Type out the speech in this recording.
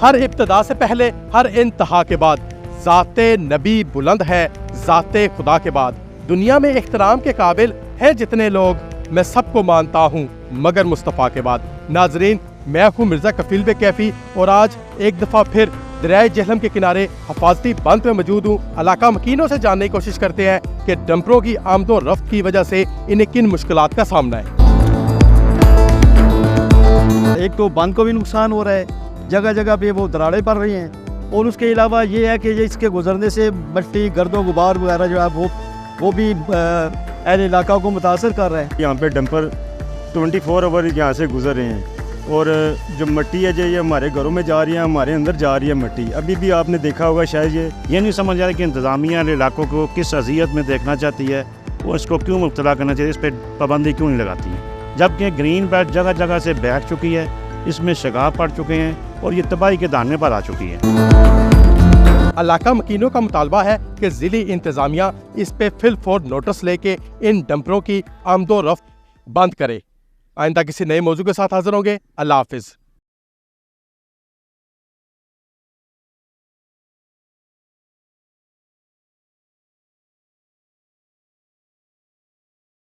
हर इब्तिदा से पहले, हर इंतहा के बाद, ज़ाते नबी बुलंद है ज़ाते खुदा के बाद। दुनिया में इख्तराम के काबिल है जितने लोग, मैं सबको मानता हूँ मगर मुस्तफ़ा के बाद। नाजरीन, मैं हूँ मिर्ज़ा कफील बे कैफी और आज एक दफ़ा फिर दरियाए जेहलम के किनारे हफाजती बांध पे मौजूद हूँ। इलाका मकीनों से जानने की कोशिश करते हैं कि डंपरों की आमदो रफ्त की वजह से इन्हें किन मुश्किलात का सामना है। एक तो बांध को भी नुकसान हो रहा है, जगह जगह पे वो दरारें पड़ रही हैं, और उसके अलावा ये है कि ये इसके गुजरने से मट्टी, गर्दो गुबार वगैरह जो है वो भी अहल इलाका को मुतासर कर रहे हैं। यहाँ पे डंपर 24 आवर यहाँ से गुजर रहे हैं और जो मिट्टी है जो ये हमारे घरों में जा रही है, हमारे अंदर जा रही है मिट्टी। अभी भी आपने देखा होगा शायद ये नहीं समझ आ रहा कि इंतज़ामिया इलाकों को किस अज़ियत में देखना चाहती है, वो इसको क्यों मुब्तला करना चाहिए, इस पर पाबंदी क्यों नहीं लगाती है। जबकि ग्रीन बेल्ट जगह जगह से बैठ चुकी है, इसमें शगाफ पड़ चुके हैं और ये तबाही के दाने पर आ चुकी है। इलाका मकीनों का मुतालबा है कि ज़िली इंतज़ामिया इस पे फिल फौर नोटिस लेके इन डंपरों की आमदो रफ्त बंद करे। आइंदा किसी नए मौजू के साथ हाजिर होंगे। अल्लाह हाफिज़।